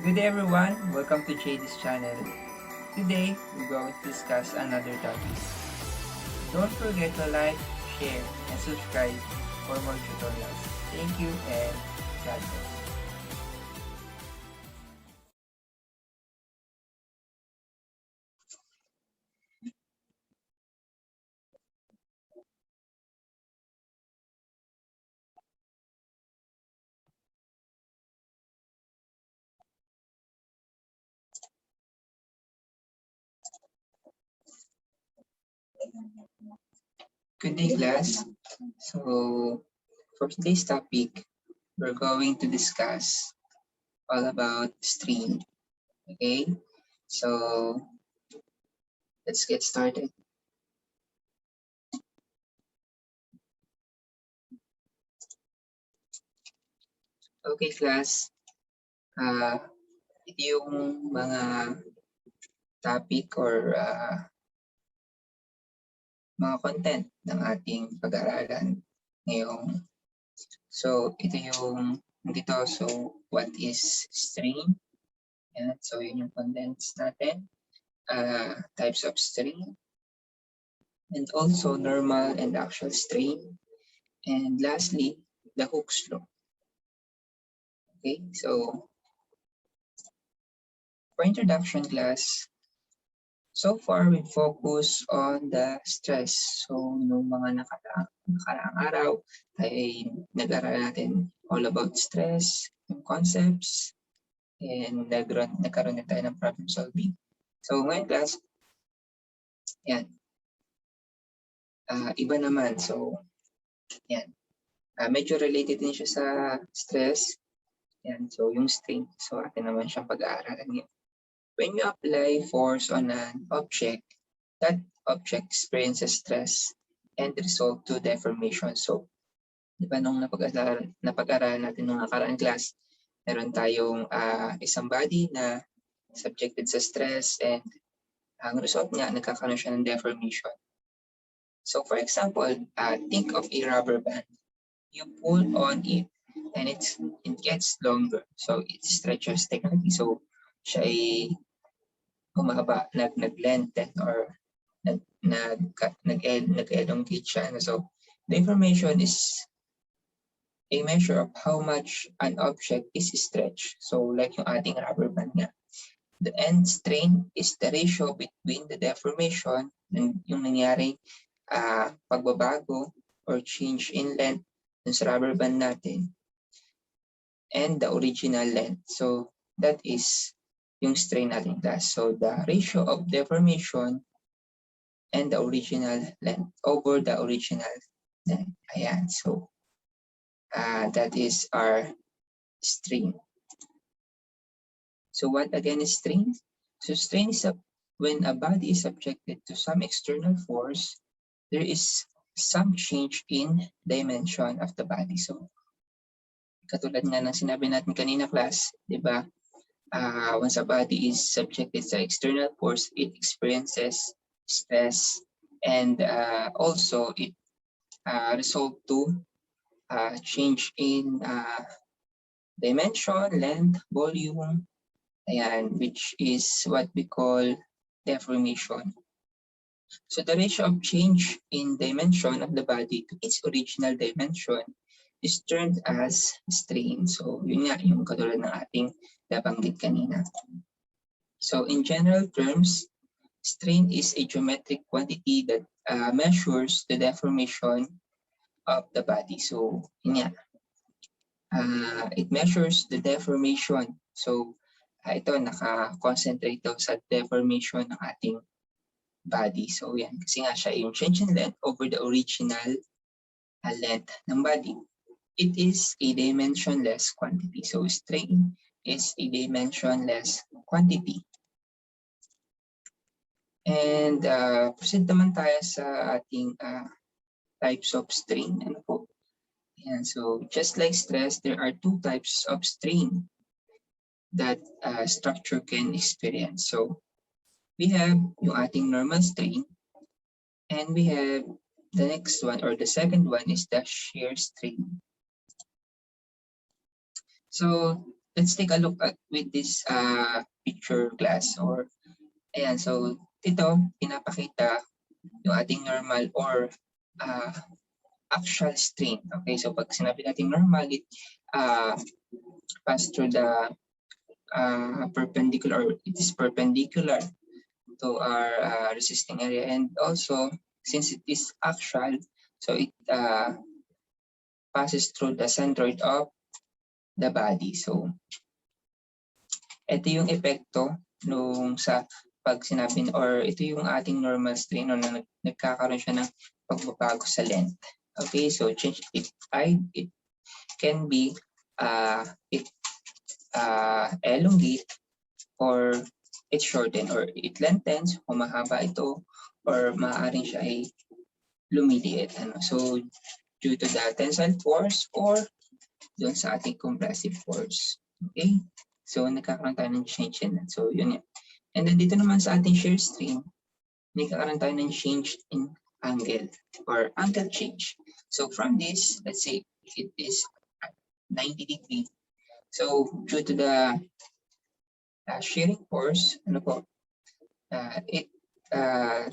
Good day everyone, welcome to JD's channel. Today, we're going to discuss another topic. Don't forget to like, share, and subscribe for more tutorials. Thank you and God bless. Good day class. So, for today's topic, we're going to discuss all about string. Okay, so let's get started. Okay class, ito yung mga topic or mga content ng ating pag-aaralan ngayong. So, ito yung dito. So, what is string? Yan. So, yun yung contents natin. Types of string. And also normal and actual string. And lastly, the Hooke's law. Okay, so for introduction class, so far we focus on the stress. So, nung mga nakaraang araw, ay nag-aral natin all about stress, yung concepts, and nagkaroon na tayo ng problem solving. So, ngayon class, yan. Iba naman. So, yan. Medyo related din siya sa stress. Yan. So, yung string. So, atin naman siyang pag-aaralan ngayon. When you apply force on an object, that object experiences stress and result to deformation. So, di ba nung napag-aralan natin nung nakaraan class, meron tayong isang body na subjected sa stress and ang result niya, nagkakaroon siya ng deformation. So, for example, think of a rubber band. You pull on it and it gets longer. So, it stretches technically. So, siya ay humaba, nag-lengthen or nag-elongate siya. So, the information is a measure of how much an object is stretched. So, like yung ating rubber band nga. The end strain is the ratio between the deformation, yung nangyaring pagbabago or change in length dun sa rubber band natin, and the original length. So, that is yung strain natin class. So, the ratio of deformation and the original length over the original length. Ayan. So, that is our strain. So, what again is strain? So, strain is when a body is subjected to some external force, there is some change in dimension of the body. So, katulad nga ng sinabi natin kanina class, di ba? Once a body is subjected to external force, it experiences stress, and also it result to change in dimension, length, volume, ayan, which is what we call deformation. So the ratio of change in dimension of the body to its original dimension is termed as strain. So yun nga yung katulad ng ating nabanggit kanina. So in general terms, strain is a geometric quantity that measures the deformation of the body. So yun nga, it measures the deformation. So ito, naka-concentrate daw sa deformation ng ating body. So yan, kasi nga siya yung change in length over the original length ng body. It is a dimensionless quantity. So strain is a dimensionless quantity. And proceed naman tayo sa ating types of strain. Ano po? Yan, so just like stress, there are two types of strain that structure can experience. So we have yung ating normal strain, and we have the next one, or the second one, is the shear strain. So let's take a look at with this picture class or ayan. So ito pinapakita yung ating normal or actual string. Okay, so pag sinabi natin normal, it pass through the perpendicular, or it is perpendicular to our resisting area, and also since it is actual, so it passes through the centroid of the body. So ito yung epekto nung sa pag sinabi, or ito yung ating normal string na nagkakaroon siya ng pagbabago sa length. Okay, so change it can be it elongate, or it shorten, or it lengthens, humahaba ito, or maaaring siya ay lumiliit. So due to the tensile force or doon sa ating compressive force. Okay, so nagkakaroon tayo ng change in that. So yun yan. And then dito naman sa ating shear string, nagkakaroon tayo ng change in angle or angle change. So from this, let's say it is 90 degrees. So due to the shearing force, it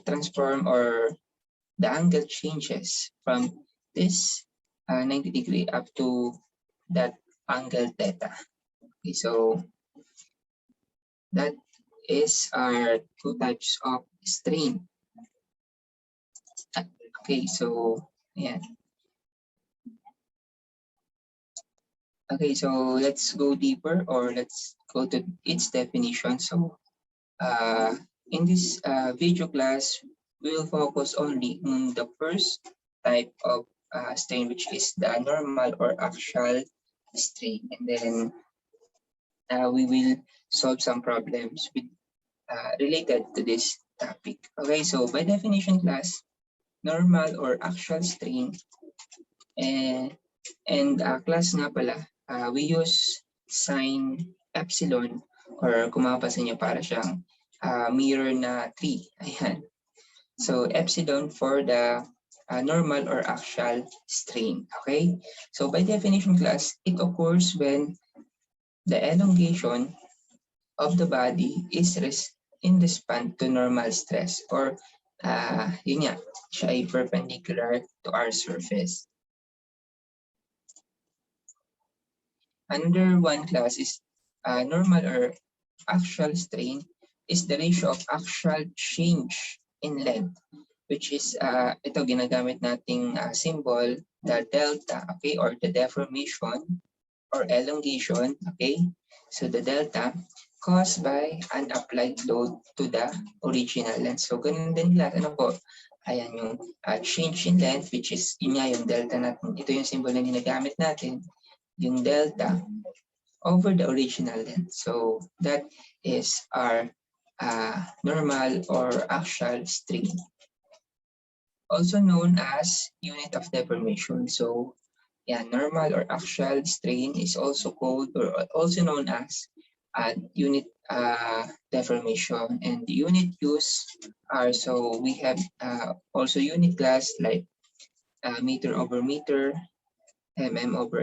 transform, or the angle changes from this 90 degree up to that angle theta. Okay, so that is our two types of strain. Okay, so yeah. Okay, so let's go deeper, or let's go to its definition. So in this video class, we will focus only on the first type of strain, which is the normal or actual strain, and then we will solve some problems with related to this topic. Okay, so by definition class, normal or actual strain, and class nga pala, we use sign epsilon, or kung mapapansin nyo, para siyang mirror na 3. Ayan. So epsilon for the normal or actual strain. Okay, so by definition class, it occurs when the elongation of the body is in response to normal stress, or yun nga, siya ay perpendicular to our surface. Another one class is normal or actual strain is the ratio of actual change in length, which is ito ginagamit nating symbol, the delta, okay, or the deformation or elongation, okay. So the delta caused by an applied load to the original length. So ganun din lahat, ayan yung change in length, which is yun nga yung delta natin. Ito yung symbol na ginagamit natin, yung delta over the original length. So that is our normal or actual strain, also known as unit of deformation. So yeah, normal or actual strain is also called, or also known as unit deformation. And the unit used are, so we have also unit class like meter over meter, over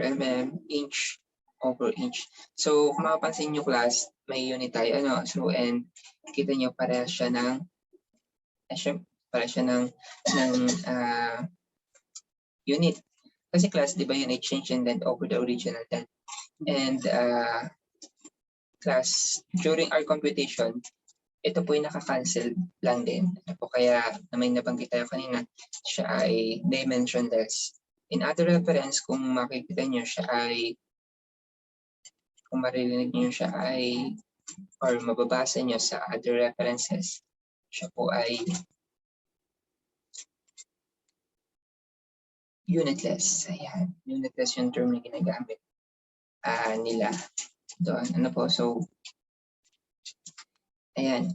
inch over inch. So kung mapapansin nyo class, may unit tayo, so and kita nyo para siya ng unit. Kasi class, di ba yun ay change in length over the original length. And class, during our computation, ito po ay nakakancel lang din. Kaya na may nabanggit tayo kanina, siya ay dimensionless. In other reference, kung makikita nyo siya ay, kung maririnig nyo siya ay, or mababasa nyo sa other references, siya po ay unitless. Ayan, unitless yung term na ginagamit nila doon. So, ayan.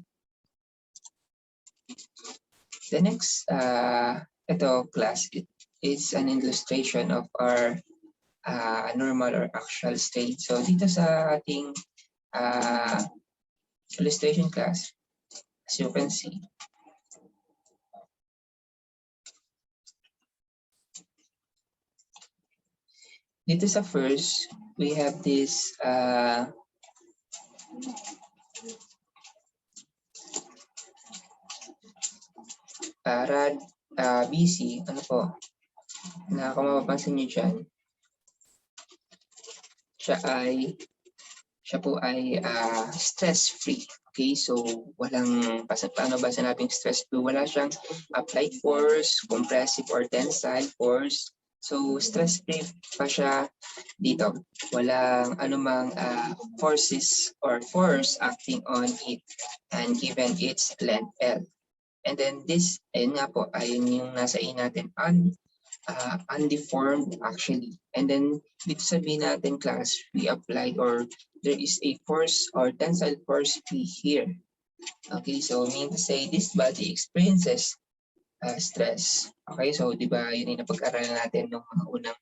The next, ito class, it is an illustration of our normal or actual strain. So dito sa ating illustration class, as you can see, Dito sa first, we have this BC, ano po, na kung mapapansin nyo dyan, siya po ay stress-free. Okay, so walang, paano ba sinabing stress-free? Wala siyang applied force, compressive or tensile force. So stress-free pa siya dito. Walang anumang forces or force acting on it and given its length L. And then this, ayun nga po, ayun yung nasa A natin, undeformed actually. And then dito sabihin natin class, we applied or there is a force or tensile force P here. Okay, so meaning to say this body experiences stress. Okay, so di ba yun yung napag-aralan natin nung mga unang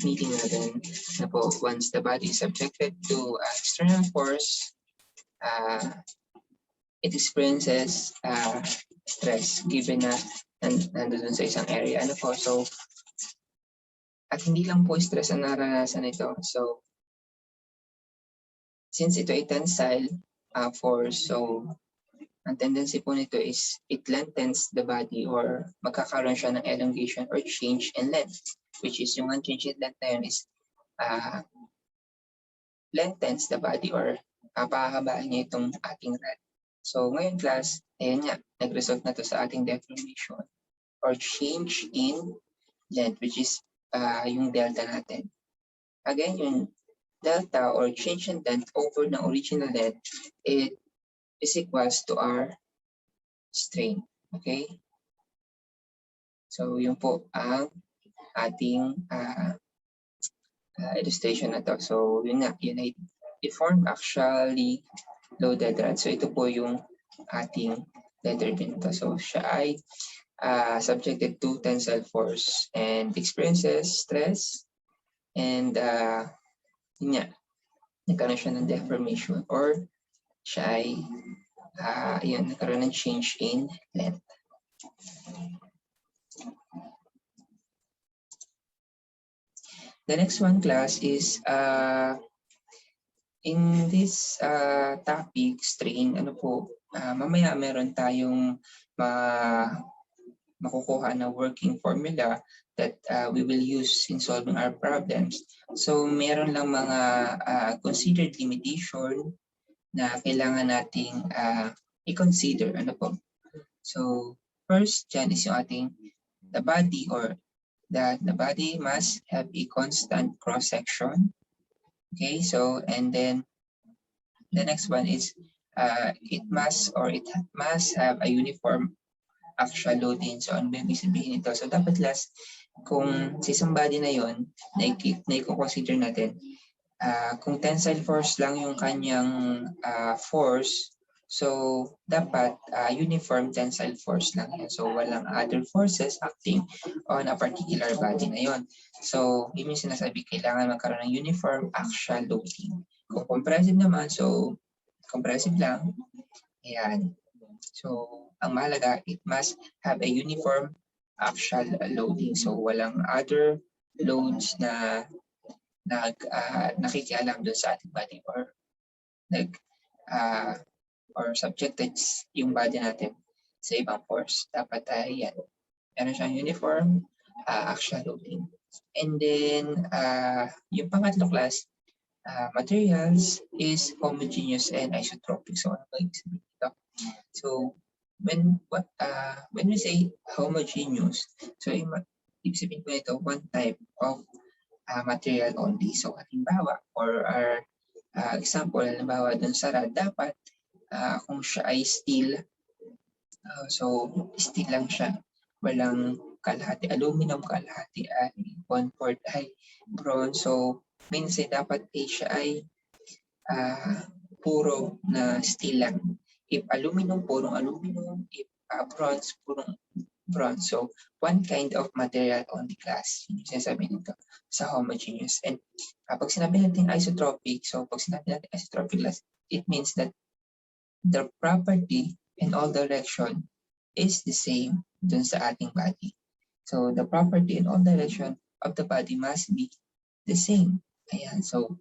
meeting natin na po, once the body is subjected to external force, it experiences stress given na nandun sa isang area. Ano po, so at hindi lang po stress ang naranasan nito. So since ito ay tensile force, so ang tendency po nito is it lengthens the body or magkakaroon siya ng elongation or change in length, which is yung change in length na yun is lengthens the body or pahahabaan niya itong ating rod. So ngayon class, ayun nga, nag-result na to sa ating deformation or change in length, which is yung delta natin. Again, yung delta or change in length over the original length, it is equals to our strain. Okay? So yun po ang ating illustration na to. So yun nga, yun ay deformed axially loaded rod. So ito po yung ating letter din to. So siya ay subjected to tensile force and experiences stress and yun nga, nagkaroon siya ng deformation or siya ay yun, nagkaroon ng change in length. The next one class is in this topic strain, ano po, mamaya meron tayong makukuha na working formula that we will use in solving our problems. So meron lang mga considered limitation na kailangan nating i-consider. Ano po? So first dyan is yung ating the body or that the body must have a constant cross-section. Okay, so and then the next one is it must have a uniform axial loading. So ano ba yung sabihin nito? So dapat last, kung sa isang body na yun, na-consider natin, kung tensile force lang yung kanyang force, so dapat uniform tensile force lang yan. So walang other forces acting on a particular body na yon. So yun yung sinasabi, kailangan magkaroon ng uniform axial loading. Kung compressive naman, so compressive lang. Ayan. So ang mahalaga, it must have a uniform axial loading. So walang other loads na nakikialam doon sa ating body or or subjected yung body natin sa ibang force. Dapat yan. Meron siyang uniform axial loading. And then yung pangatlo class, materials is homogeneous and isotropic. So ano ba yung sabihin ito? So when we say homogeneous, so ibig sabihin ko ito one type of material only. So halimbawa or our example, halimbawa dun sa rod, dapat kung siya ay steel, so steel lang siya. Walang kalahati aluminum, kalahati ay 1/4 ay bronze. So means dapat siya ay puro na steel lang. If aluminum, purong aluminum. If bronze, purong bronze. So one kind of material only class. Yung sinasabi nito sa homogeneous. And pag sinabi natin isotropic, so pag sinabi natin isotropic class, it means that the property in all direction is the same dun sa ating body. So the property in all direction of the body must be the same. Ayan, so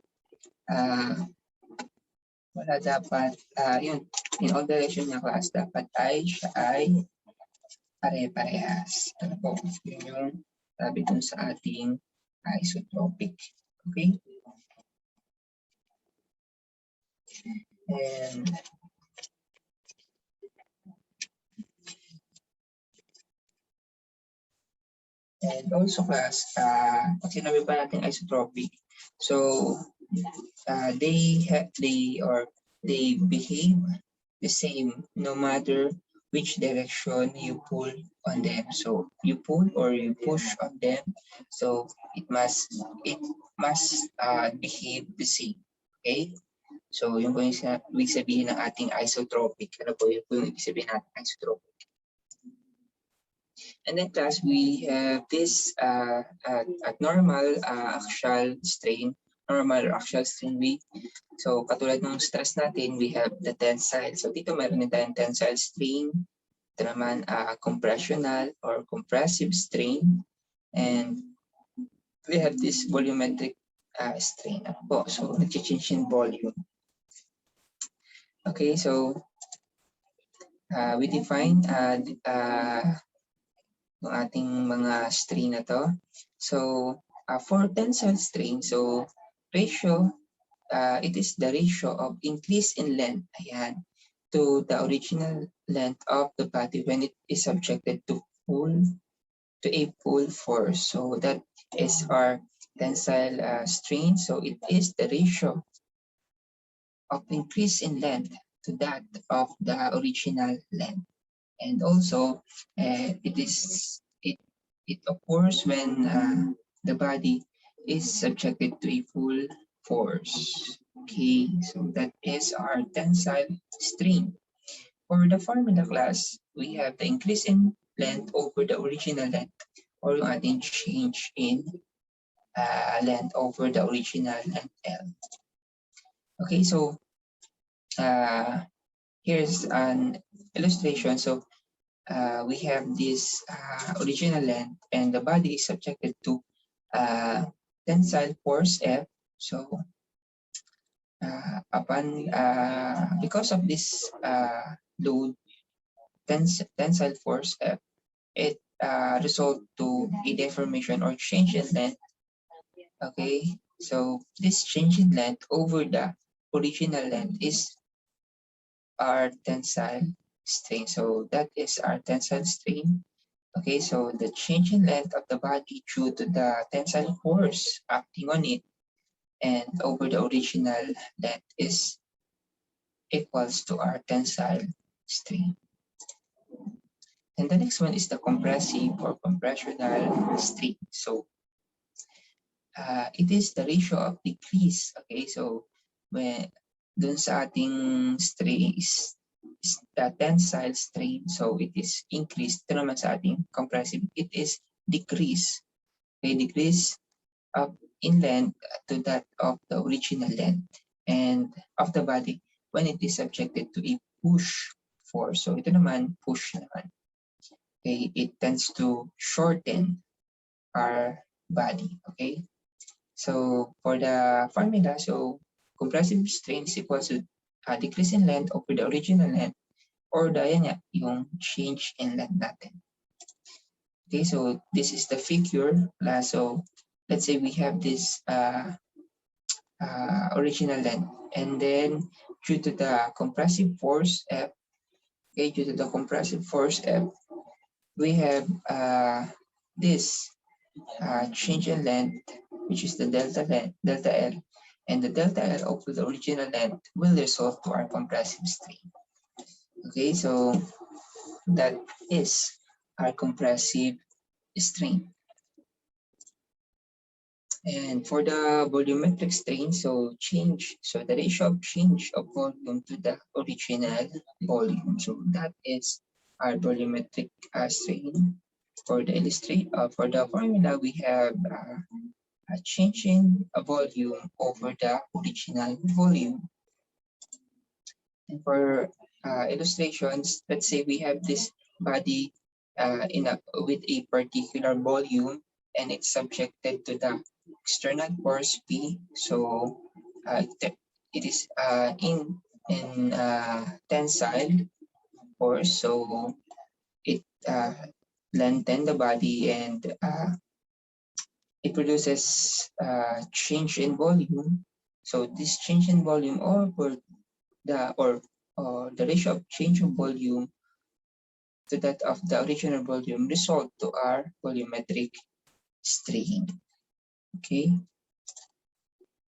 wala dapat, yun, in all direction niya class, dapat siya ay pare-parehas. Ano po, yun yung sabi dun sa ating isotropic. Okay? And also class, pag sinabi pa natin isotropic, so they behave the same no matter which direction you pull on them. So you pull or you push on them, so it must behave the same. Okay? So yung po yung ibig sabihin ng ating isotropic. Ano po yung ibig sabihin natin isotropic? And then class, we have this at normal axial strain, so katulad ng stress natin, we have the tensile. So dito meron din tayong tensile strain, ito naman compressional or compressive strain, and we have this volumetric strain. So nag-change in volume. Okay, so we define ng ating mga strain na to. So for tensile strain, so ratio, it is the ratio of increase in length, ayan, to the original length of the body when it is subjected to a full force. So that is our tensile strain. So it is the ratio of increase in length to that of the original length. And also, it occurs when the body is subjected to a full force. Okay, so that is our tensile strain. For the formula class, we have the increase in length over the original length, or yung ating change in length over the original length L. Okay, so here's an illustration. So we have this original length, and the body is subjected to tensile force F. So because of this load, tensile force F, it result to a deformation or change in length. Okay, so this change in length over the original length is our tensile strain. So that is our tensile strain. Okay, so the change in length of the body due to the tensile force acting on it and over the original length is equals to our tensile strain. And the next one is the compressive or compressional strain. So it is the ratio of decrease. Okay, so when dun sa ating strain is the tensile strain, so it is increased. Ito naman sa ating compressive, it is decrease. Okay, decrease of in length to that of the original length and of the body when it is subjected to a push force. So ito naman, push naman. Okay, it tends to shorten our body. Okay, so for the formula, so compressive strain is equal to decrease in length over the original length, or yung change in length natin. Okay, so this is the figure. So let's say we have this original length, and then due to the compressive force F, okay, due to the compressive force F, we have this change in length, which is the delta L, and the delta L over the original length will result to our compressive strain. Okay, so that is our compressive strain. And for the volumetric strain, so the ratio of change of volume to the original volume. So that is our volumetric strain. For the formula, we have a change in volume over the original volume. And for illustrations, let's say we have this body with a particular volume, and it's subjected to the external force P. So it is in tensile force. So it lengthens the body, and it produces change in volume. So this change in volume over the ratio of change of volume to that of the original volume result to our volumetric strain. Okay.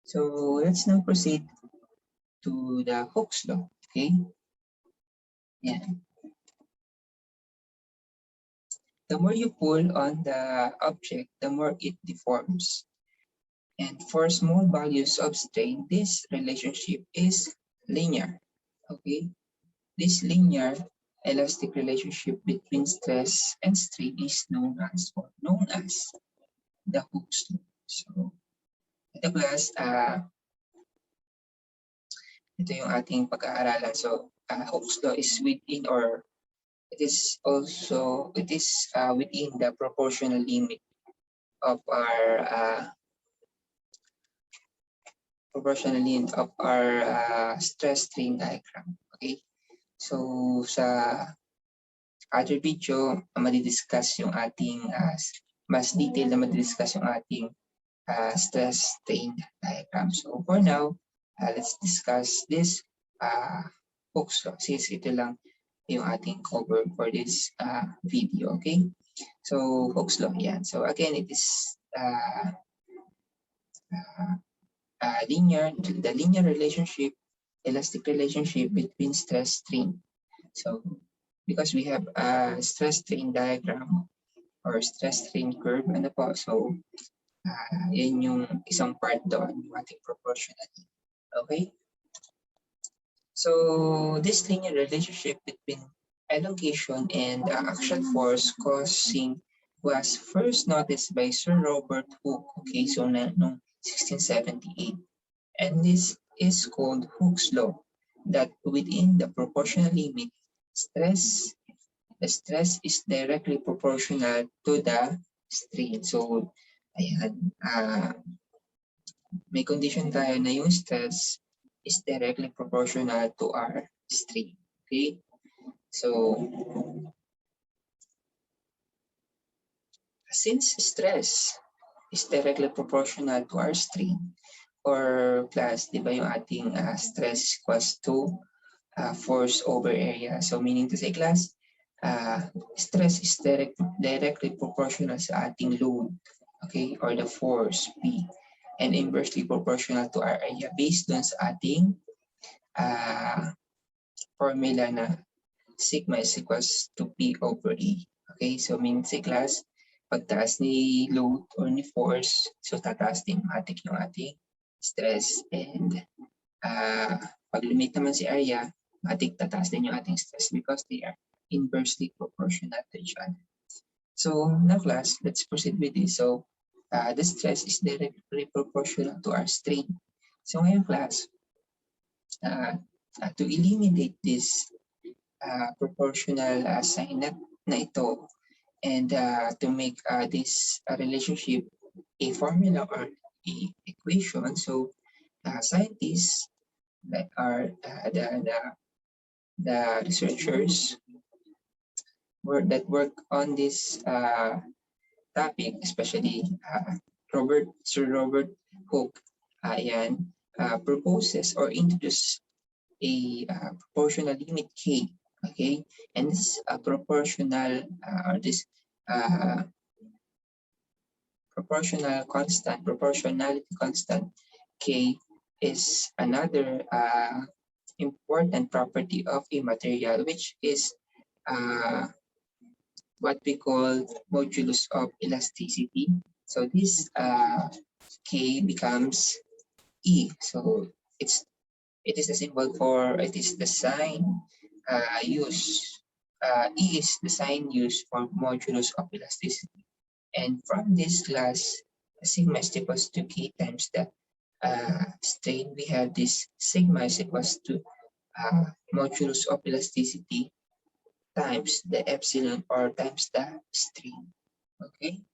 So let's now proceed to the Hooke's law. Okay. Yeah. The more you pull on the object, the more it deforms. And for small values of strain, this relationship is linear. Okay. This linear elastic relationship between stress and strain is known as the Hooke's law. So ito class, ito yung ating pag-aaralan. So Hooke's law is within, or it is within the proportional limit of our stress strain diagram. Okay. So sa other video, madidiscuss yung ating mas detail na madidiscuss yung ating stress strain diagram. So for now, let's discuss this Hooke's law, since ito lang yung ating cover for this video. Okay. So Hooke's law, yan. So again, it is the linear relationship, elastic relationship between stress strain. So because we have a stress strain diagram or stress strain curve, ano po, so yan yung isang part doon, yung ating proportionality. Okay. So this linear relationship between elongation and axial force causing was first noticed by Sir Robert Hooke, okay, so noong 1678. And this is called Hooke's law, that within the proportional limit, the stress is directly proportional to the strain. So, ayan, may condition tayo na yung stress is directly proportional to our strain. Okay? So, since stress is directly proportional to our strain, or class, di ba yung ating stress equals to force over area. So meaning to say class, stress is directly proportional sa ating load, okay, or the force P, and inversely proportional to our area based on sa ating formula na sigma is equals to P over E. Okay, so meaning to say class, pagtaas ni load or ni force, so tataas din matik yung ating stress, and pag limit naman si area, matik tataas din yung ating stress because they are inversely proportional to each other. So now class, let's proceed with this. So the stress is directly proportional to our strain. So ngayon class, to eliminate this proportional sign na ito, and to make this relationship a formula or a equation, so scientists that are the researchers that work on this topic, especially Sir Robert Hooke, proposes or introduces a proportional limit K. Okay, and this proportional or this proportionality constant K is another important property of a material, which is what we call modulus of elasticity. So this K becomes E. So it is the symbol for, it is the sign used. E is the sign used for modulus of elasticity. And from this class, sigma is equals to K times the strain. We have this sigma is equals to modulus of elasticity times the epsilon, or times the strain. Okay.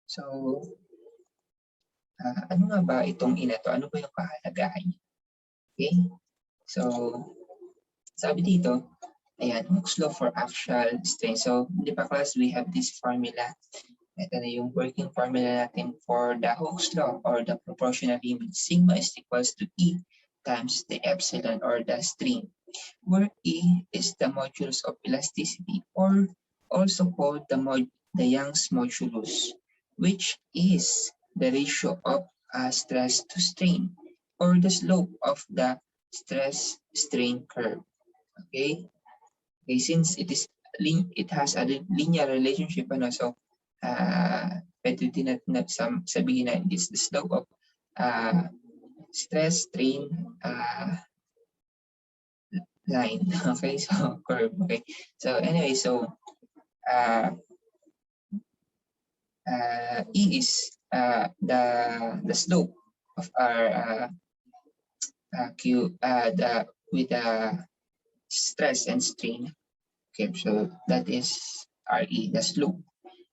So, ano nga ba itong ina to? Ano ba yung kahalagahan? Okay? So, sabi dito, ayan, Hooke's law for axial strain. So, di ba class, we have this formula. Ito na yung working formula natin for the Hooke's law or the proportional limit. Sigma is equals to E times the epsilon or the strain, where E is the modulus of elasticity or also called the Young's modulus, which is the ratio of stress to strain or the slope of the stress strain curve. Okay? Okay, since it has a linear relationship, ano, so pwede din natin sabihin na it's the slope of stress strain line. Okay, so curve. Okay, so anyway, so E is the slope of our with the stress and strain. Okay, so that is RE, the slope.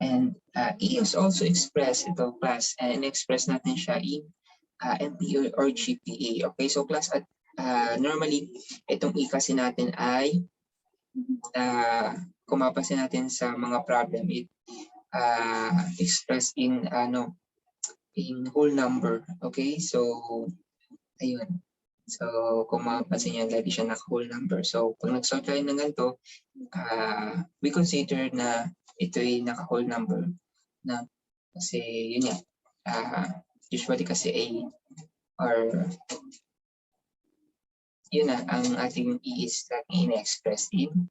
And E is also expressed ito class, and express natin siya in MPA or GPA. Okay, so class at normally itong E kasi natin ay kung mapasin natin sa mga problem, it expressed in in whole number. Okay, so ayun. So kung mapapansin niyo, lagi siya naka-whole number. So pag nag-sort tayo ng ganito, we consider na ito ay naka-whole number na kasi yun nga, usually kasi A or yun na, ang ating E is laging ina-express in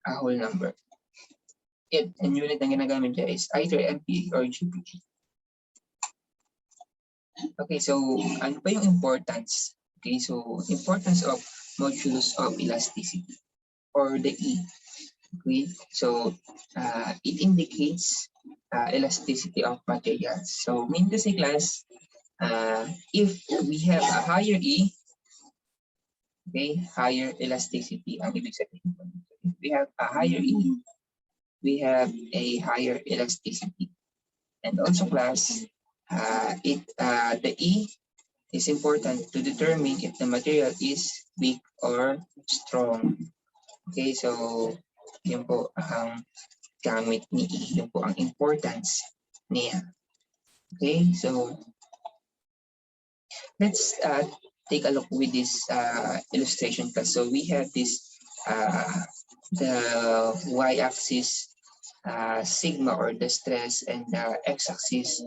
a whole number. And unit na ginagamit niya is either MPA or GPA. Okay, so ano pa yung importance? Okay, so importance of modulus of elasticity or the E. Okay, so it indicates elasticity of materials. So mean to say class, if we have a higher E, okay, higher elasticity. Ang ibig sabihin, if we have a higher E, we have a higher elasticity. And also class, the E is important to determine if the material is weak or strong. Okay, so yun po ang gamit ni E, yun po ang importance niya. Okay, so let's take a look with this illustration class. So we have this the y-axis sigma or the stress, and the x-axis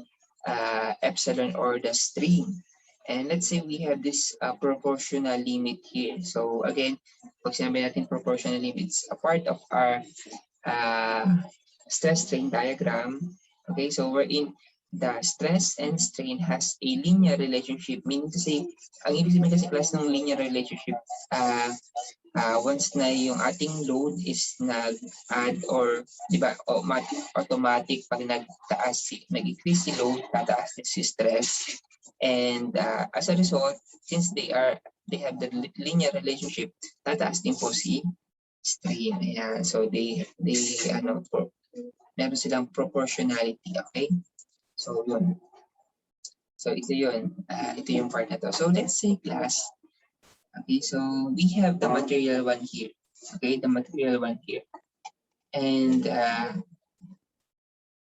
epsilon or the strain. And let's say we have this proportional limit here. So again, pag sinabi natin proportional limit, it's a part of our stress strain diagram. Okay, so we're in the stress and strain has a linear relationship, meaning to say, ang ibig sabihin kasi class ng linear relationship, once na yung ating load is nag-add or, di ba, automatic pag nag-increase si load, tataas si stress. And as a result, since they have the linear relationship, tataas din po si strain. Ayan. So meron silang proportionality, okay? So yun. So ito yun. Ito yung part na to. So let's say class, okay, so we have the material one here. Okay, the material one here. And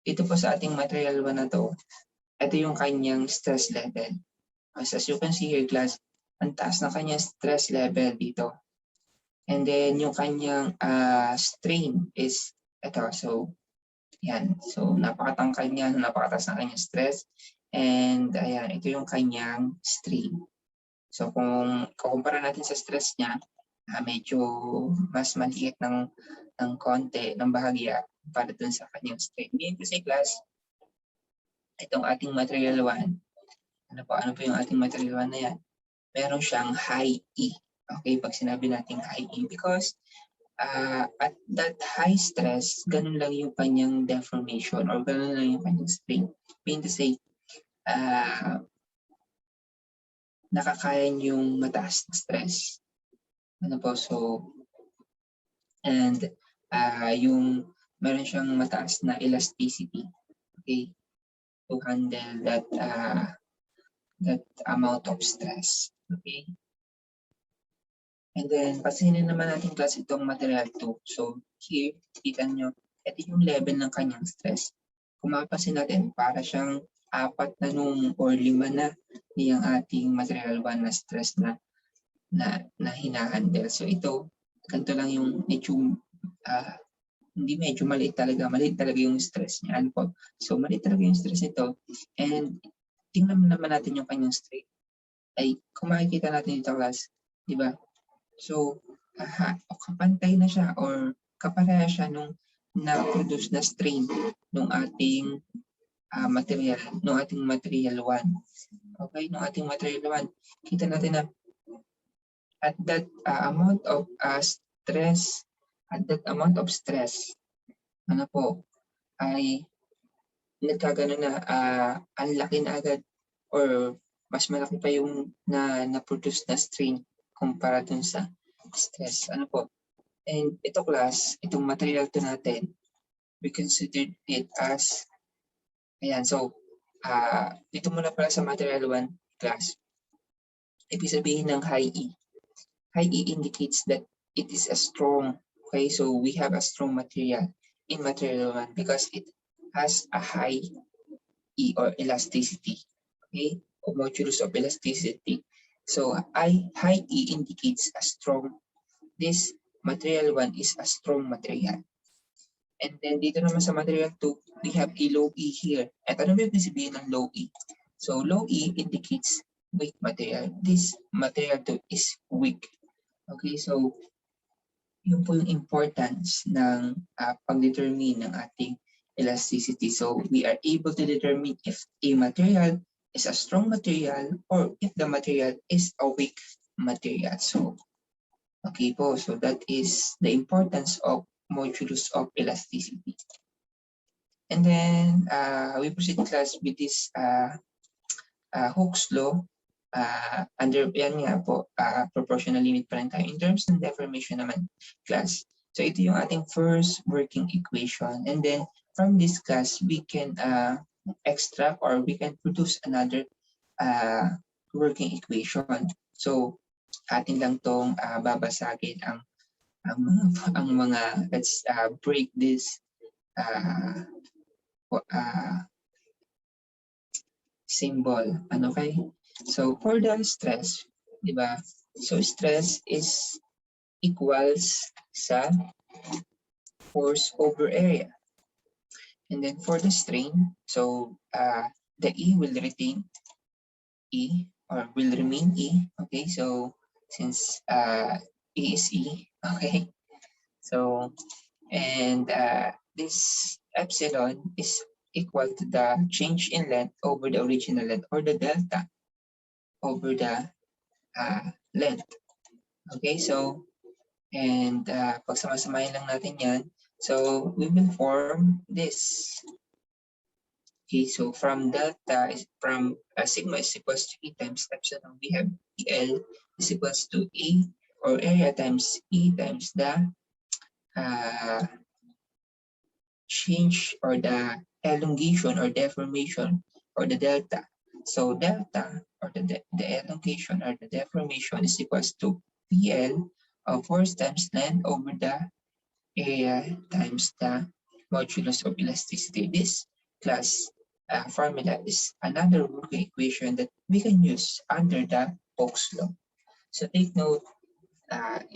ito po sa ating material one na to, ito yung kanyang stress level. As you can see here, class, ang taas na kanyang stress level dito. And then yung kanyang strain is ito. So, yan. So, napakatangkad niya, napakataas na kanyang stress. And ayan, ito yung kanyang strain. So, kung kukumpara natin sa stress niya, medyo mas maliit ng konti, ng bahagya para dun sa kanyang strain. Meaning to say, class, itong ating material 1, ano po yung ating material 1 na yan? Meron siyang high E. Okay, pag sinabi natin high E, because at that high stress, ganun lang yung kanyang deformation or ganun lang yung kanyang strain. Meaning to say, nakakaya yung mataas na stress. Ano po, so, and yung meron siyang mataas na elasticity. Okay, to handle that amount of stress. Okay? And then, pasinin naman natin class itong material 2. So, here, kita nyo, ito yung level ng kanyang stress. Kung mapapansin natin, para siyang 4 na nung or 5 na niyang ating material 1 na stress na hinahandle. So, ito, ganito lang yung medyo, hindi medyo maliit talaga yung stress niya. Ano po? So, maliit talaga yung stress nito. And, tingnan naman natin yung kanyang strain. Ay, kung makikita natin dito class, di ba? So, kapantay na siya or kapareha siya nung na-produce na strain nung ating material, nung ating material 1. Okay, nung ating material 1, kita natin na at that amount of stress, ano po, ay nagkagano na, ang laki na agad or mas malaki pa yung na-produce na strain kumpara dun sa stress. Ano po? And ito class, itong material 2 natin, we considered it as, ayan, so, ito muna pala sa material 1 class. Ibig sabihin ng high E. High E indicates that it is a strong, okay, so we have a strong material in material 1 because it has a high E or elasticity, okay, or modulus of elasticity. So high E indicates a strong, this material 1 is a strong material. And then dito naman sa material 2, we have a low E here. At ano ba yung sabihin ng low E? So low E indicates weak material. This material 2 is weak. Okay, so yun po yung importance ng pag-determine ng ating elasticity. So we are able to determine if a material is a strong material or if the material is a weak material. So, okay po. So that is the importance of modulus of elasticity. And then we proceed class with this Hooke's law. Under yan nga po, proportional limit pa rin tayo. In terms ng deformation naman class. So ito yung ating first working equation. And then from this class, we can extract or we can produce another working equation. So atin lang tong babasagin ang mga, let's break this symbol. Ano kay? So for the stress, di ba? So stress is equals sa force over area. And then for the strain, so the E will retain E or will remain E. Okay, so since E is E, okay. So and this epsilon is equal to the change in length over the original length or the delta over the length. Okay, so and pagsamasamahin lang natin yan. So we will form this. Okay, so from delta is from sigma is equals to E times epsilon. We have EL is equals to E or area times E times the change or the elongation or deformation or the delta. So delta or the elongation or the deformation is equals to PL force times length over the area times the modulus of elasticity. This class formula is another working equation that we can use under the Hooke's law. So take note,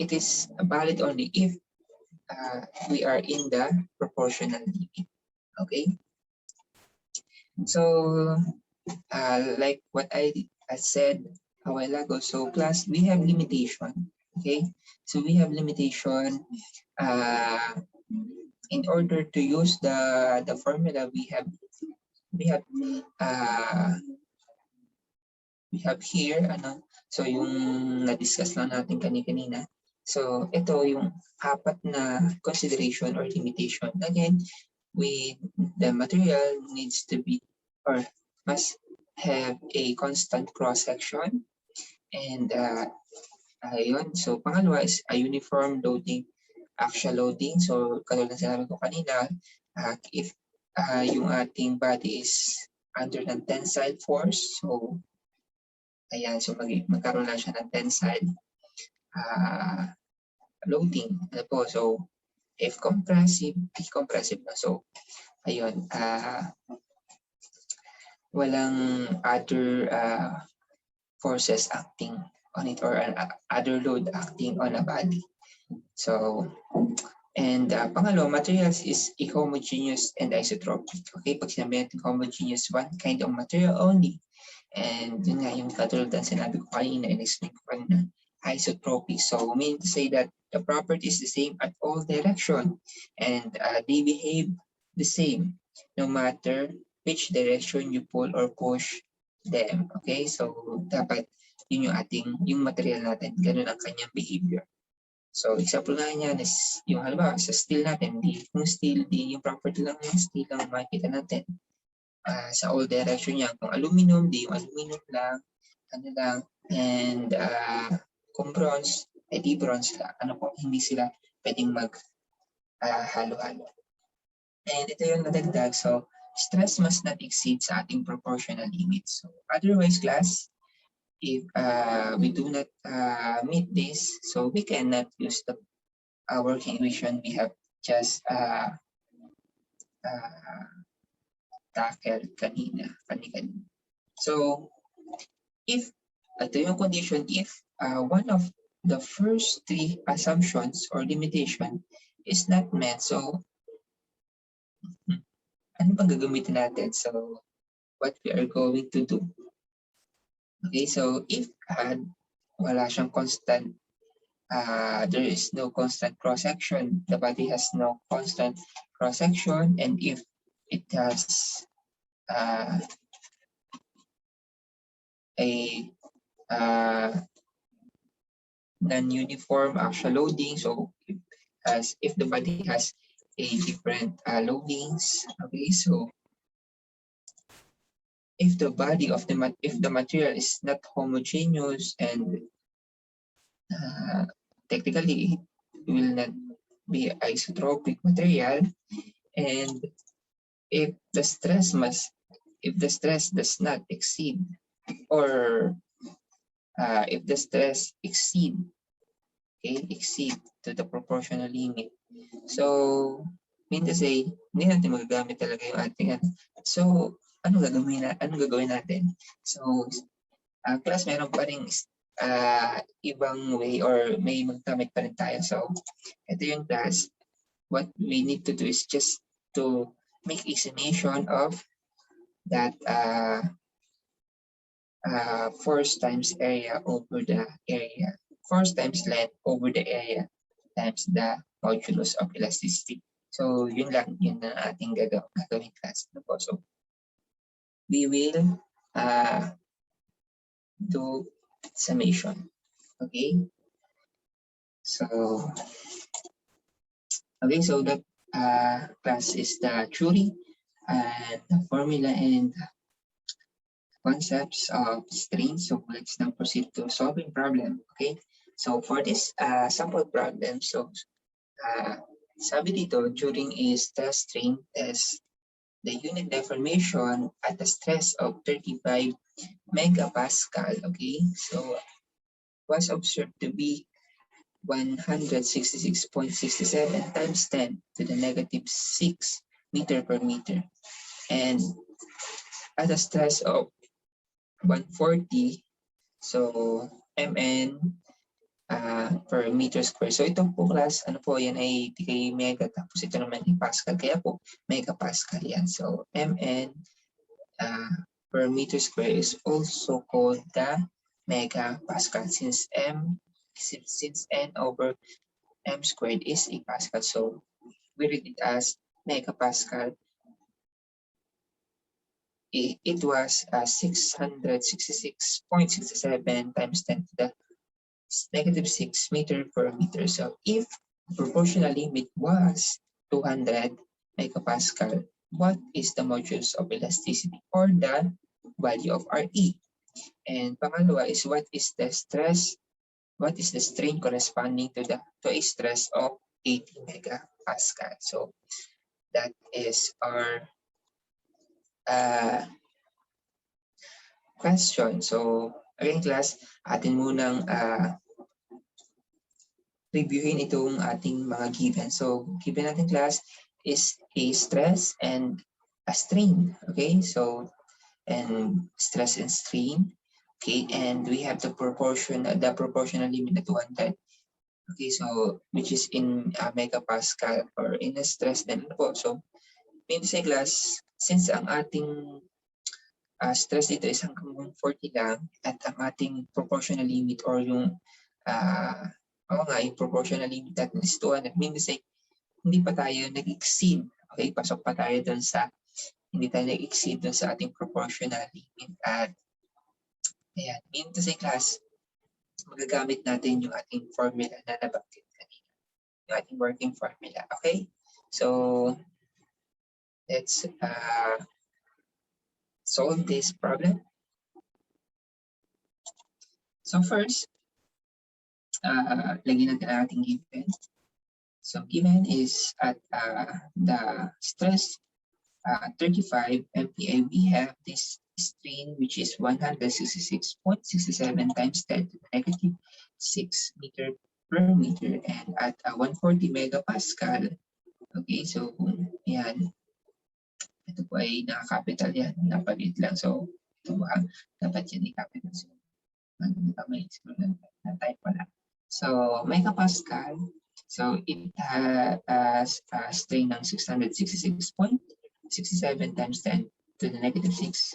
it is valid only if we are in the proportional limit. Okay. So like what I said a while ago, so class, we have limitation. Okay, so we have limitation. In order to use the formula, we have here so yung na-discuss lang natin kanina. So ito yung 4 na consideration or limitation. Again, the material needs to be or must have a constant cross section, and ayun, so pangalawa is a uniform loading, axial loading. So katulad ng sinabi ko kanina, if yung ating body is under ng tensile force. So, ayan, so magkaroon lang siya ng tensile loading. Ano po, so if compressive, decompressive na. So, ayun, walang other forces acting on it or other load acting on a body. So, and pangalo, materials is homogeneous and isotropic. Okay, pag sinabi natin homogeneous, one kind of material only. And yun nga, yung katulad ng sinabi ko kanina, in-explain ko kanina, isotropic. So, meaning to say that the property is the same at all direction and they behave the same no matter which direction you pull or push them. Okay, so dapat yun yung material natin, ganun ang kanyang behavior. So, example nga niyan is yung halimbawa sa steel natin, yung steel, yung property lang ng steel lang makikita natin. Sa all direction niya, kung aluminum, yung aluminum lang, ano lang, and kung bronze, di bronze lang, ano po, hindi sila pwedeng halo-halo. And ito yung nadagdag, so stress must not exceed sa ating proportional limits. So otherwise, class, if we do not meet this, so we cannot use the working equation we have just tackle kanina. So, if ito yung condition, if one of the first three assumptions or limitation is not met, so ano bang gagamitin natin? So, what we are going to do? Okay, so if wala siyang constant, there is no constant cross-section, the body has no constant cross-section, and if it has a non-uniform axial loading, so if the body has a different loadings, okay, so if the body of the material is not homogeneous and technically it will not be isotropic material, and if the stress does not exceed, or if the stress exceed to the proportional limit, so mean to say hindi natin magagamit talaga yung ating so anong gagawin natin? So class, meron pa ring ibang way or may maggamit pa rin tayo. So ito yung class, what we need to do is just to make a summation of that force times area over the area, force times length over the area times the modulus of elasticity. So yun lang, yun na ating gagawin class. So we will do summation. Okay, so that class is the theory and the formula and concepts of strain. So let's now proceed to solving problem. Okay, so for this sample problem, so sabi dito, during a stress strain test, the unit deformation at a stress of 35 megapascal, okay, so was observed to be 166.67 times 10 to the negative 6 meter per meter, and at a stress of 140, so mn per meter square. So ito po class, ano po yan ay kay mega, tapos ito naman ay pascal, kaya po megapascal yan. So mn per meter square is also called the megapascal since n over m squared is a pascal. So we read it as megapascal. It was 666.67 times 10 to the negative 6 meter per meter. So if proportional limit was 200 megapascal, what is the modulus of elasticity or the value of Re? And pangalawa is what is the strain corresponding to a stress of 80 megapascal. So that is our question. So, again class, atin munang reviewin itong ating mga given. So, given natin class is a stress and a strain. Okay, so, and stress and strain. Okay, and we have the proportional limit at 110. Okay, so which is in megapascal or in a stress din po. So, mean to say class, since ang ating stress dito is hanggang 140 lang at ang ating proportional limit or yung yung proportional limit natin is 200, mean to say, hindi pa tayo nag-exceed. Okay, pasok pa tayo dun sa, hindi tayo nag-exceed dun sa ating proportional limit. At, ayan, mean to say class, magagamit natin yung ating formula na nabanggit kanina. Yung ating working formula. Okay? So, let's solve this problem. So first, lagyan natin ang ating given. So given is at the stress 35 MPa, we have this strain which is 166.67 times 10 to the negative 6 meter per meter, and at 140 megapascal. Okay, so yan. Ito po ay naka-capital yan, napalit lang. So ito ba, dapat yan i-capital. So may na-type pala. So megapascal. So it has a strain ng 666.67 times 10 to the negative 6.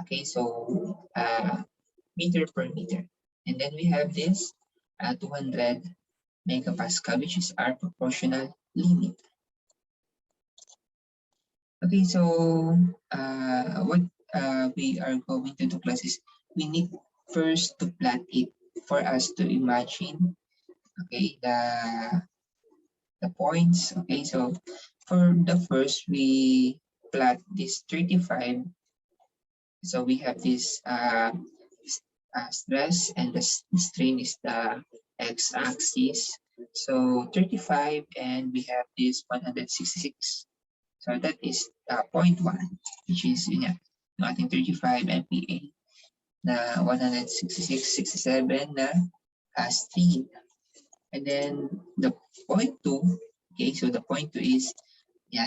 Okay, so meter per meter. And then we have this 200 megapascal, which is our proportional limit. Okay, so what we are going to do, class, is we need first to plot it for us to imagine, okay, the points. Okay, so for the first, we plot this 35. So we have this stress, and the strain is the x-axis. So 35, and we have this 166. So that is 0.1, which is ating 35 MPa na 166.67 na strain. And then the 0.2, okay, so the 0.2 is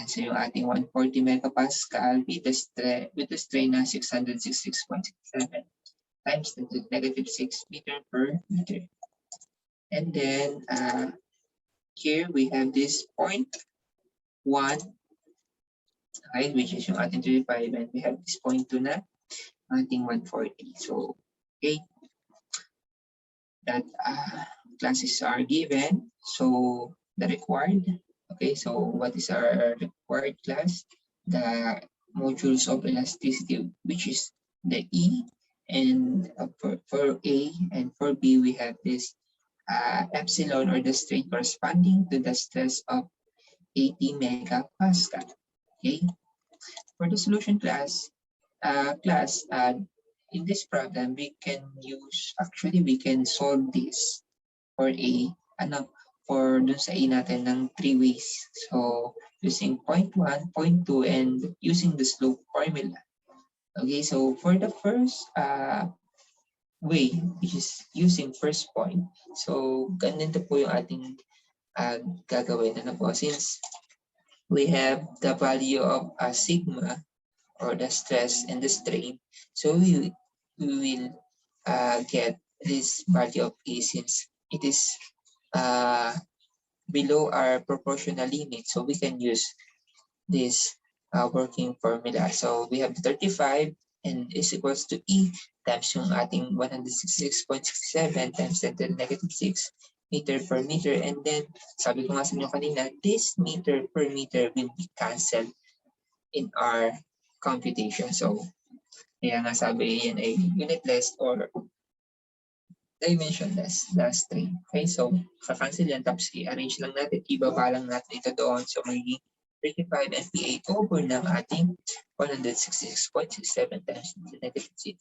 so yung ating 140 megapascal with the strain na 666.67 times the negative 6 meter per meter. And then here we have this 0.1, okay, which is yung ating 35, and we have this 0.2 na ating 140. So, okay, that classes are given. So, the required, okay, so what is our required class? The modules of elasticity, which is the E, and for A and for B, we have this epsilon, or the strain corresponding to the stress of 80 megapascal. Okay, for the solution class, in this problem, we can solve this for A, for dun sa A natin ng 3 ways. So, using 0.1, 0.2, and using the slope formula. Okay, so for the first way, which is using first point, so ganito po yung ating gagawin. Since we have the value of sigma, or the stress and the strain, so we will get this value of A, since it is below our proportional limit, so we can use this working formula. So we have 35, and is equals to E times yung ating 166.67 times 10 to the negative 6 meter per meter. And then, sabi ko nga sa inyo kanina, this meter per meter will be cancelled in our computation. So, kaya nga sabi yan ay unitless or dimensionless, the strain. Okay, so kakancel yan, tapos i-arrange lang natin, ibaba lang natin ito doon. So, magiging 35 MPa over ng ating 166.67 times the negative 6.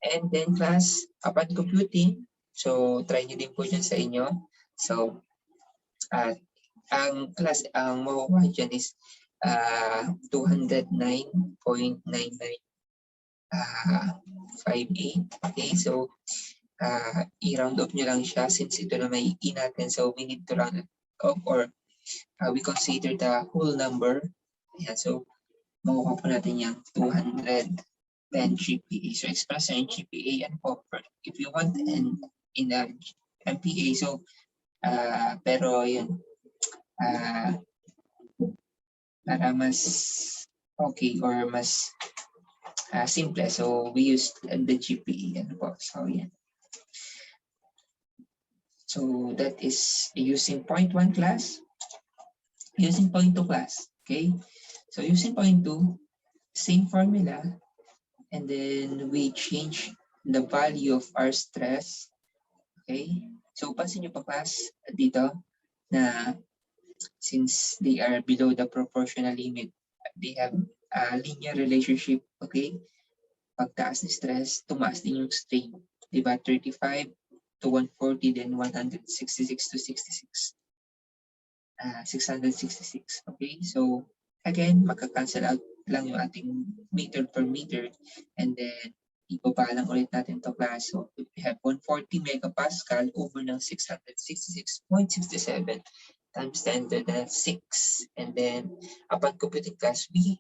And then class, upon computing, so try nyo din po dyan sa inyo. So, ang class, ang makukuha dyan is 209.99 58. Okay, so i-round off nyo lang siya since ito na may E natin. So we need to round it off, or we consider the whole number. Ayan, so makuha po natin yung 210 GPA. So express yung GPA and offer if you want in the MPA. So pero yun, para mas okay or mas simple, so we use the GPA. Ano po? So yan. So that is using point 1 class, using point 2 class. Okay, so using point 2, same formula, and then we change the value of our stress. Okay, so pansin nyo pa class dito na since they are below the proportional limit, they have a linear relationship. Okay, pagtaas ni stress, tumaas din yung strain. Diba? 35 to 140, then 166 to 66. 666. Okay, so again, magka-cancel out lang yung ating meter per meter, and then ibaba lang ulit natin to class. So we have 140 megapascal over ng 666.67 times 10 to the 6, and then upon computing class, we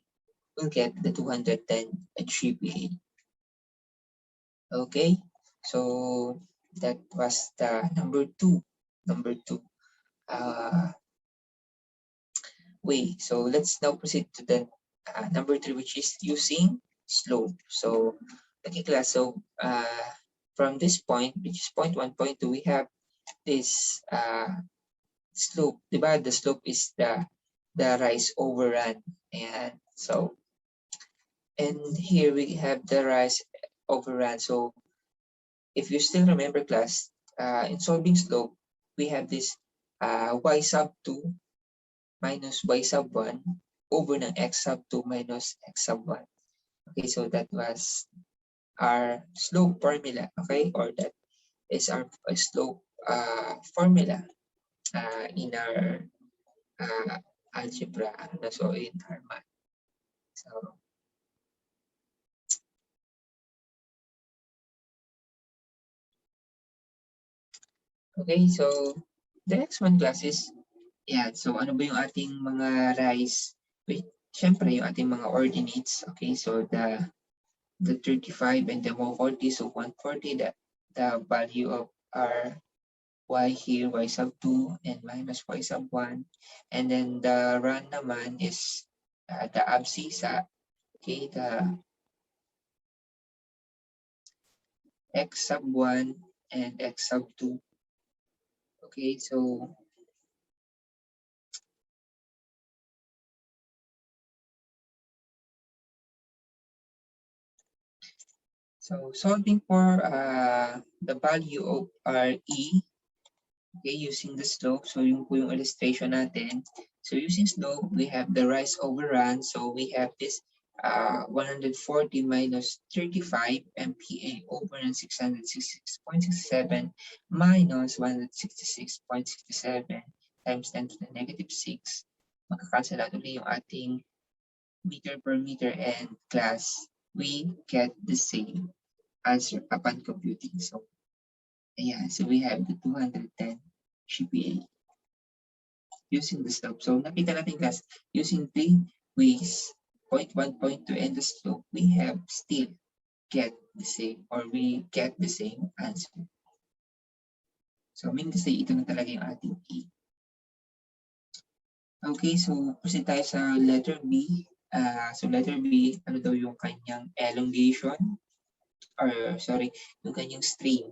will get the 210 GPA. Okay, so that was the number 2. Way. So let's now proceed to the number 3, which is using slope. So okay class, so from this point, which is point 1, point 2, we have this slope. Diba? The slope is the rise over run. And so, and here we have the rise over run. So if you still remember class, in solving slope, we have this y sub 2 minus y sub 1 over ng x sub 2 minus x sub 1. Okay, so that was our slope formula. Okay, or that is our slope formula in our algebra, so in our math. So okay, so the next one class is, yeah, so ano ba yung ating mga rise? Wait, syempre yung ating mga ordinates. Okay, so the 35 and the 140, so 140, the value of our y here, y sub 2 and minus y sub 1, and then the run naman is the abscissa. Okay, the x sub 1 and x sub 2. Okay, so solving for the value of our e, okay, using the slope. So yung po yung illustration natin. So using slope, we have the rise over run. So we have this 140 minus 35 MPA over 666.67 minus 166.67 times 10 to the negative 6. Makakancel out ulit yung ating meter per meter and class. We get the same answer upon computing. So yeah, so we have the 210 GPA using the slope. So nakita natin guys, using 3 ways, point 1, point 2, and the slope, we have still get the same, or we get the same answer. So meaning to say, ito na talaga yung ating E. Okay, so proceed tayo sa letter B. So letter B, ano daw yung kanyang elongation, or sorry, yung kanyang strain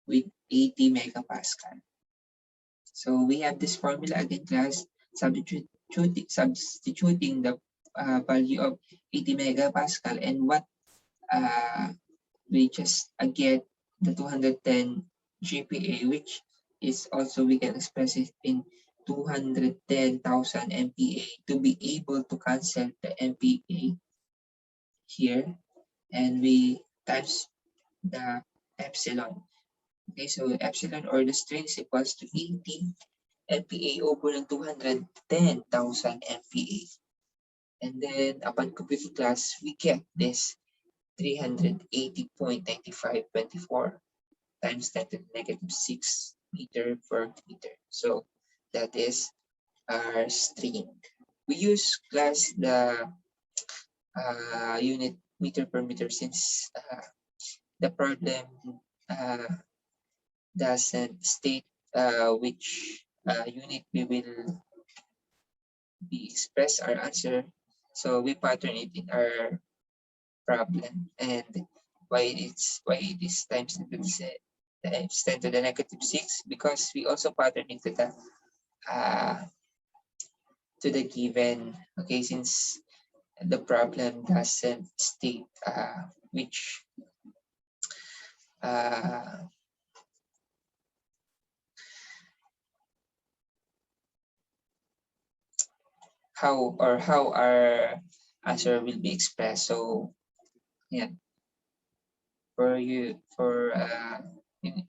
with 80 megapascal. So we have this formula again, class, substituting the value of 80 megapascal, and what we just get the 210 GPA, which is also we can express it in 210,000 MPA to be able to cancel the MPA here, and we times the epsilon. Okay, so epsilon, or the strain, is equals to 80 MPA over 210,000 MPA. And then upon computing class, we get this 380.9524 times 10 to the negative 6 meter per meter. So that is our string. We use class the unit meter per meter since the problem doesn't state which unit we will be express our answer. So we pattern it in our problem, and why it is times 10 to the negative 6, because we also pattern it to the given. Okay, since the problem doesn't state which how our answer will be expressed. So yeah, for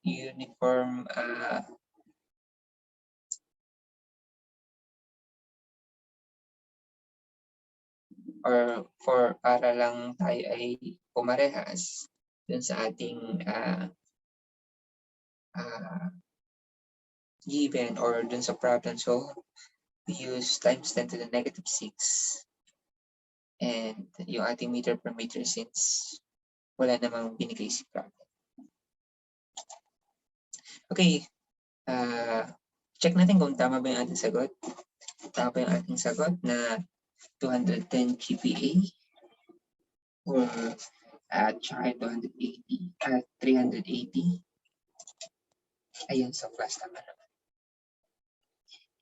uniform or for para lang tayo ay pumarehas dun sa ating given or dun sa problem. So we use times 10 to the negative 6 and yung ating meter per meter since wala namang binigay si problem. Okay, check natin kung tama ba yung ating sagot. Tama ba yung ating sagot na 210 GPA or tsaka 280 at 380. Ayun, so class tama naman.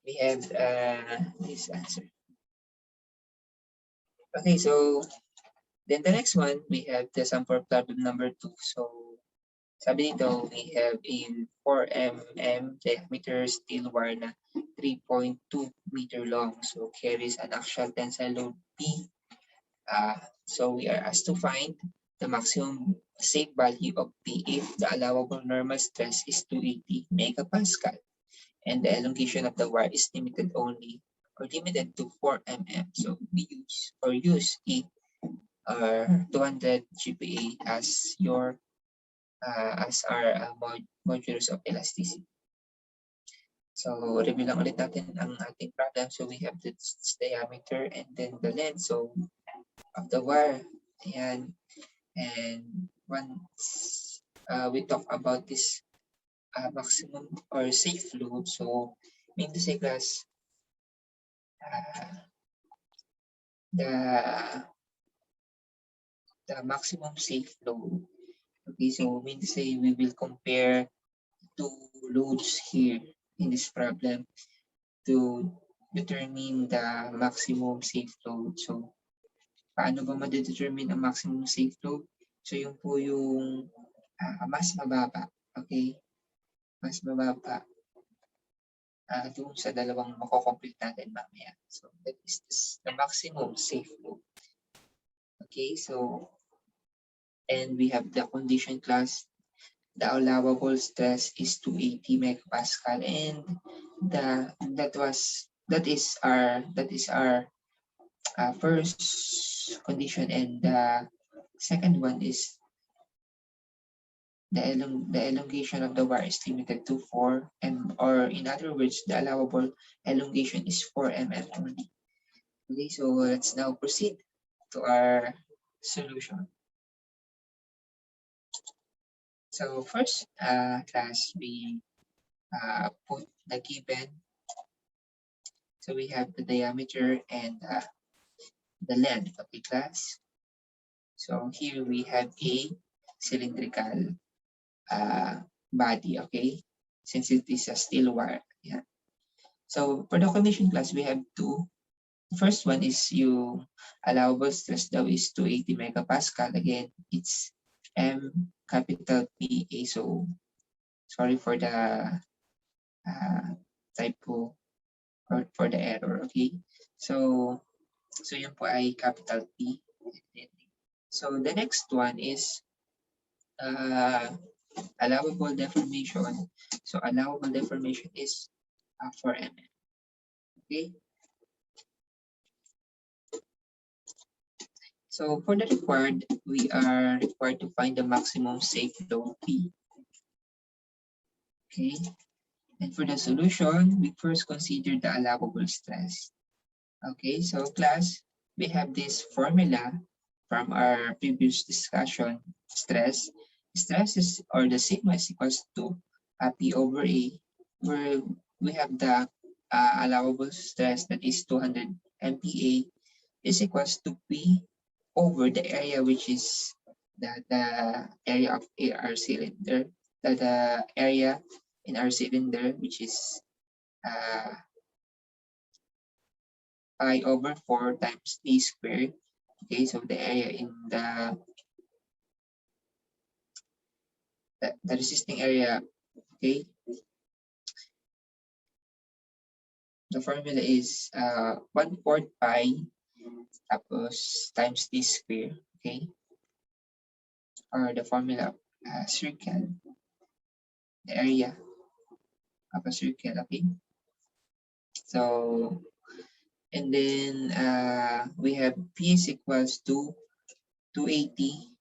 We have this answer. Okay, so then the next one, we have the sample problem number 2. So sabi dito, we have a 4 mm diameter steel wire na 3.2 meter long. So carries an axial tensile load P. So we are asked to find the maximum safe value of P if the allowable normal stress is 280 megapascal and the elongation of the wire is limited to 4 mm. So we use 8 or 200 GPA as your as our modulus of elasticity. So review lang ulit natin ang ating problem. So we have this diameter and then the length of the wire. Ayan. And once we talk about this maximum or safe load, so mean to say class, the maximum safe load. Okay, so mean to say we will compare two loads here in this problem to determine the maximum safe load. So paano ba ma-determine ang maximum safe load? So yung po yung mas mababa, okay? Mas mababa doon sa dalawang mako-complete natin mamaya. So that is the maximum safe load. Okay, so and we have the condition class. The allowable stress is 280 megapascal, and that is our first condition, and the second one is the elongation of the wire is limited to 4 mm, or in other words, the allowable elongation is 4 mm only. Okay, so let's now proceed to our solution. So first, class, we put the given. So we have the diameter and the length of the class. So here we have a cylindrical body, okay? Since it is a steel wire. Yeah. So for the condition class, we have two. The first one is yung allowable stress daw is 280 megapascal. Again, it's M capital PA. So sorry for the typo or for the error, okay? So yun po ay capital P. So the next one is allowable deformation. So allowable deformation is 4 mm. Okay. So for the required, we are required to find the maximum safe load P. Okay, and for the solution, we first consider the allowable stress. Okay, so class, we have this formula from our previous discussion. Stress is, or the sigma is equals to P over A, where we have the allowable stress that is 200 MPa is equals to P over the area, which is the area of our cylinder, the area in our cylinder, which is pi over 4 times d squared. Okay, so the area in the resisting area. Okay, the formula is 1/4 pi tapos times d squared. Okay, or the formula circle, the area of a circle. Okay, so and then we have P is equals to 280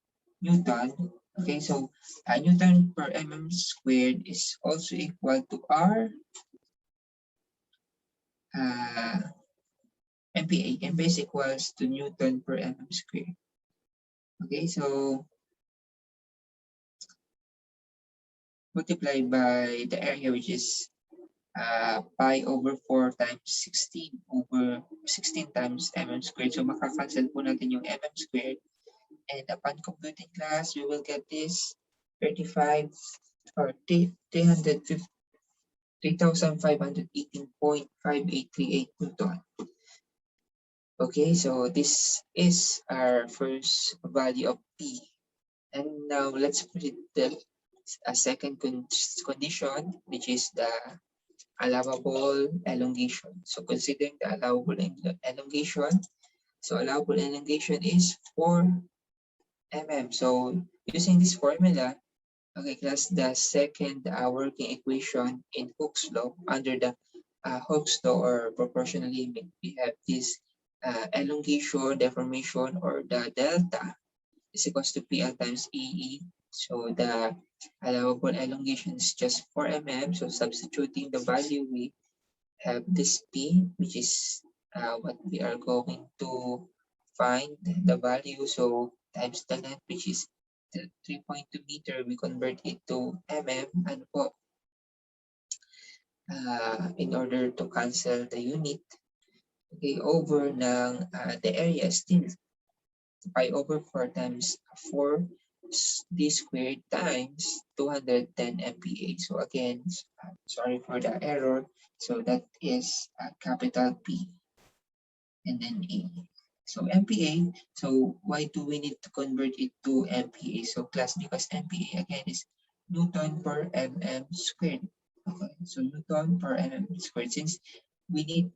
Newton. Okay, so Newton per mm squared is also equal to R MPa. MPa is equals to Newton per mm squared. Okay, so multiply by the area, which is pi over 4 times 16 over 16 times mm squared. So makakancel po natin yung mm squared. And upon computing class, we will get this 35 or 3,518.5838 Newton. Okay, so this is our first value of P. And now let's put it a second condition, which is the allowable elongation. So considering the allowable elongation, so allowable elongation is 4 mm. So using this formula, okay, class, the second working equation in Hooke's law, under the Hooke's law or proportional limit, we have this elongation, deformation, or the delta is equals to PL times EE. So the allowable elongation is just 4 mm. So substituting the value, we have this P, which is what we are going to find the value. So times the length, which is 3.2 meter, we convert it to mm, and po, in order to cancel the unit. Okay, over ng the area still pi over 4 times 4 d squared times 210 MPa. So again, sorry for the error. So that is capital P and then A. So MPa, so why do we need to convert it to MPa? So class, because MPa again is Newton per mm squared. Okay, so Newton per mm squared, since we need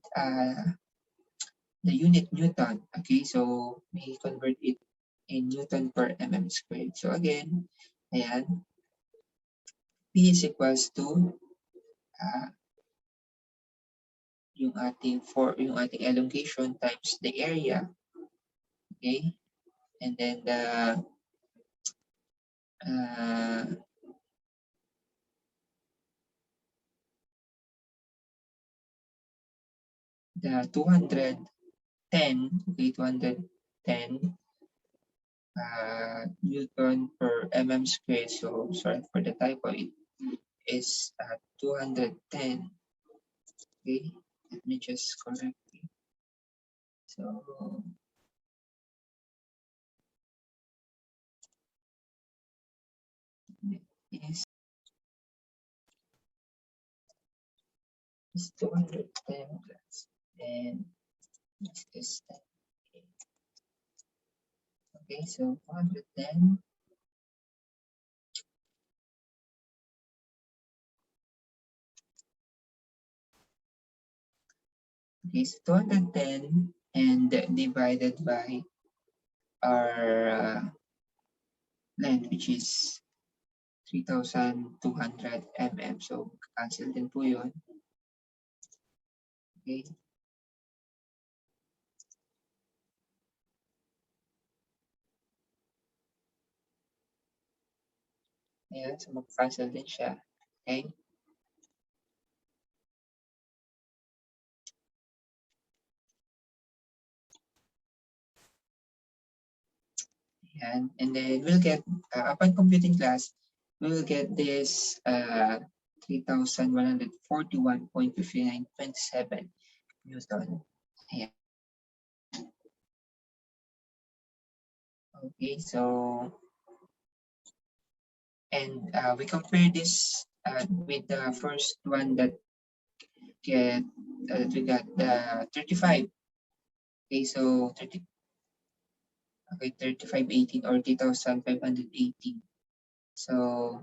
the unit Newton. Okay, so we convert it in Newton per mm squared. So again, ayan, P is equals to yung ating elongation times the area. Okay, and then the 210, okay, 210 Newton per mm squared. So sorry for the typo, it is 210. Okay, let me just correct it. So is 210 plus, and this is 10. Okay, so 210 is 210 and divided by our length, which is 3,200 mm. So cancel din po yun. Okay. Ayan, so mag-cancel din siya. Okay? Ayan. And then we'll get, upon computing class, we will get this 3,141.5927 Newton. Ayan. Okay, so, and we compare this with the first one that we got the 35. Okay, so 3518 or 3,518. So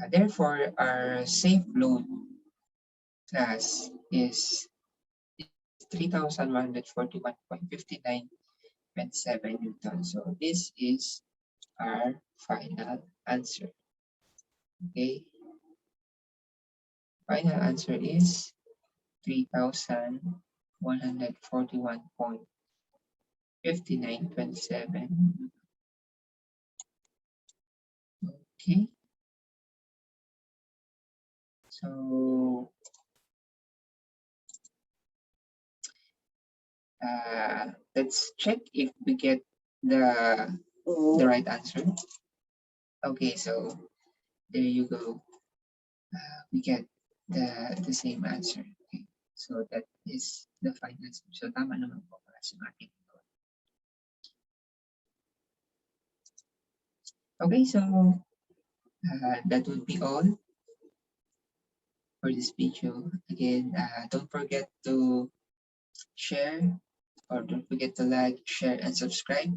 therefore, our safe load class is 3,141.5927 Newton. So this is our final answer. Okay. Final answer is 3,141.5927. Okay. So let's check if we get the right answer. Okay, so there you go. We get the same answer. Okay. So that is the final answer. So tama naman po para sa ating. Okay, so that would be all for this video. Again, don't forget to share, or don't forget to like, share, and subscribe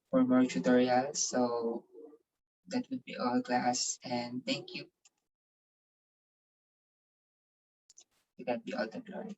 for more tutorials. So that would be all, class, and thank you. That be all the glory.